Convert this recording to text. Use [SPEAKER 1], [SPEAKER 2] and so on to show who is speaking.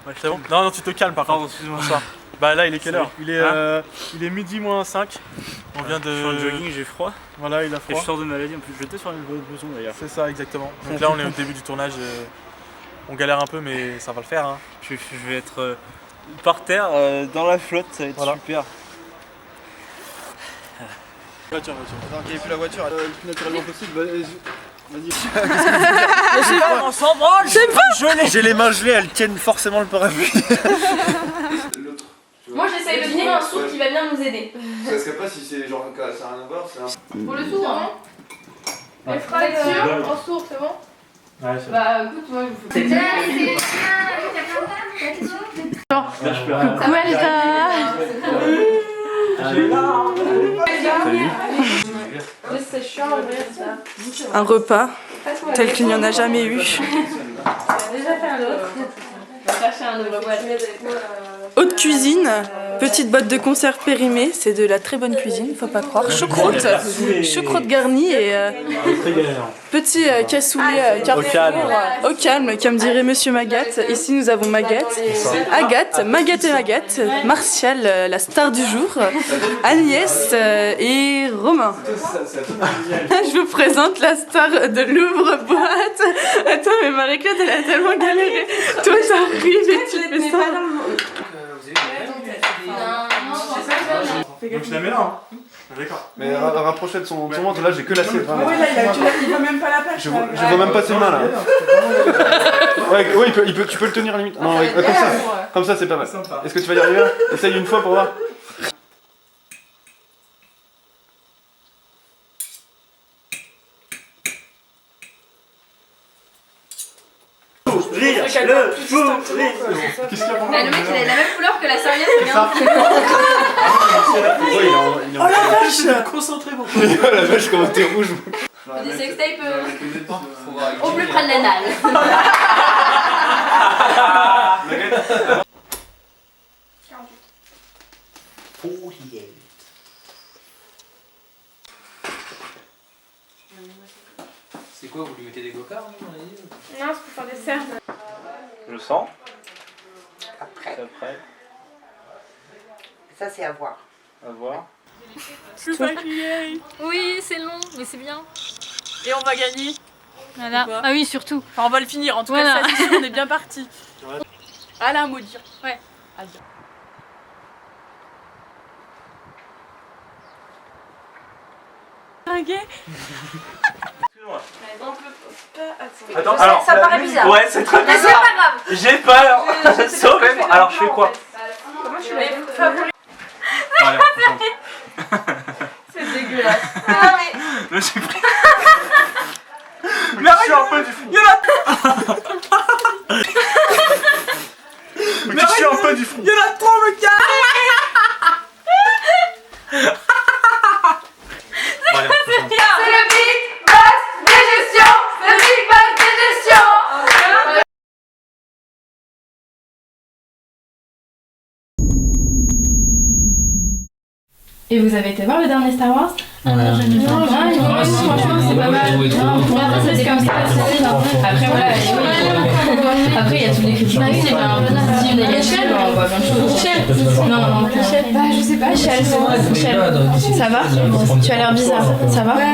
[SPEAKER 1] Ouais, c'est bon. Non, non, tu te calmes par contre.
[SPEAKER 2] Excuse-moi.
[SPEAKER 1] Bah là, il est quelle heure? Il est midi moins 5. On vient de...
[SPEAKER 2] Je suis en jogging, j'ai froid.
[SPEAKER 1] Voilà, il a
[SPEAKER 2] Et
[SPEAKER 1] froid.
[SPEAKER 2] je sors de maladie en plus. J'étais sur une blouson d'ailleurs.
[SPEAKER 1] C'est ça, exactement. Donc là, on est au début du tournage. On galère un peu, mais ça va le faire. Hein.
[SPEAKER 2] Je vais être par terre, dans la flotte, ça va être super.
[SPEAKER 1] Voiture.
[SPEAKER 3] Attends, qu'il n'y ait plus la voiture, le plus naturellement possible. Vas-y.
[SPEAKER 2] On s'en branle.
[SPEAKER 3] J'ai les mains gelées, elles tiennent forcément le parapluie.
[SPEAKER 4] Moi j'essaye de trouver un sourd qui va bien nous aider.
[SPEAKER 3] Ça serait pas si c'est genre ça n'a rien à voir, c'est un...
[SPEAKER 4] Pour le sourd, hein. Elle fera sûr en sourd, c'est bon?
[SPEAKER 1] Ouais, c'est
[SPEAKER 4] Bah écoute, moi je vous fais.
[SPEAKER 5] Coucou Alta.
[SPEAKER 4] C'est chiant à ouvrir ça.
[SPEAKER 5] Un repas tel qu'il n'y en a jamais eu.
[SPEAKER 4] On a déjà fait un autre. On va chercher un autre boîte.
[SPEAKER 5] Haute cuisine, petite boîte de conserve périmée, c'est de la très bonne cuisine, faut pas croire. Choucroute garnie et petit cassoulet Carrefour au calme, comme dirait Monsieur Magat. Ici nous avons Maguette, Agathe, Maguette et Maguette, Martial, la star du jour, Agnès et Romain. Je vous présente la star de l'ouvre-boîte. Attends, mais Marie-Claude elle a tellement galéré. Toi t'arrives et tu fais ça.
[SPEAKER 1] Donc je la mets là, hein. D'accord.
[SPEAKER 3] Mais rapprochez de son ventre, là j'ai que la C. Vraiment.
[SPEAKER 5] Oui, là il voit même pas la pêche.
[SPEAKER 3] Je vois même pas ses mains là. Ouais, tu peux le tenir limite. Non, ouais, comme ça c'est pas mal. Est-ce que tu vas y arriver là? Essaye une fois pour voir.
[SPEAKER 1] Rire,
[SPEAKER 3] Qu'est-ce qu'il y a
[SPEAKER 4] Le mec il a la même couleur que la serviette, c'est bien.
[SPEAKER 3] Oh la
[SPEAKER 1] vache, concentré mon frère.
[SPEAKER 3] La vache comment t'es rouge.
[SPEAKER 4] Des sextapes au plus près de l'anal.
[SPEAKER 6] C'est quoi, vous lui mettez des cocards?
[SPEAKER 4] Non, c'est pour faire des cernes.
[SPEAKER 2] Je sens.
[SPEAKER 7] Après,
[SPEAKER 2] Après,
[SPEAKER 7] ça c'est à voir.
[SPEAKER 2] à voir.
[SPEAKER 8] Oui, c'est long, mais c'est bien.
[SPEAKER 5] Et on va gagner.
[SPEAKER 8] Voilà.
[SPEAKER 5] Quoi
[SPEAKER 8] Ah oui, surtout.
[SPEAKER 5] Enfin, on va le finir, en tout
[SPEAKER 8] Voilà.
[SPEAKER 5] cas, ça, on est bien parti. Allez, un mot dire.
[SPEAKER 8] Ouais.
[SPEAKER 5] À dire. Ok.
[SPEAKER 2] Excuse-moi.
[SPEAKER 1] Attends,
[SPEAKER 2] Alors,
[SPEAKER 4] Ça paraît bizarre.
[SPEAKER 2] Ouais, c'est très
[SPEAKER 4] Mais c'est
[SPEAKER 2] bizarre.
[SPEAKER 4] pas grave.
[SPEAKER 2] J'ai peur. Sauvez-moi. Alors, je fais quoi?
[SPEAKER 4] Comment je l'ai favori?
[SPEAKER 2] Voilà.
[SPEAKER 4] C'est dégueulasse. Ah mais.
[SPEAKER 2] Je me suis pris.
[SPEAKER 1] Mais je suis un peu du fond. Mais je suis un peu du fond.
[SPEAKER 5] Il y en a trop, le gars.
[SPEAKER 4] C'est le Big Boss des gestions. Le Big Boss des gestions.
[SPEAKER 9] Et vous avez été voir le dernier Star Wars?
[SPEAKER 8] Alors, je ne
[SPEAKER 9] Non, franchement, c'est pas mal. Non, pour moi, c'était comme ça. Après, voilà. Après, il y a toutes les critiques aussi. Si on est Michel, on voit plein de choses. Michel? Non, Michel. Bah, je sais pas, Michel. Michel. Ça va? Tu as l'air bizarre. Ça va? Ouais,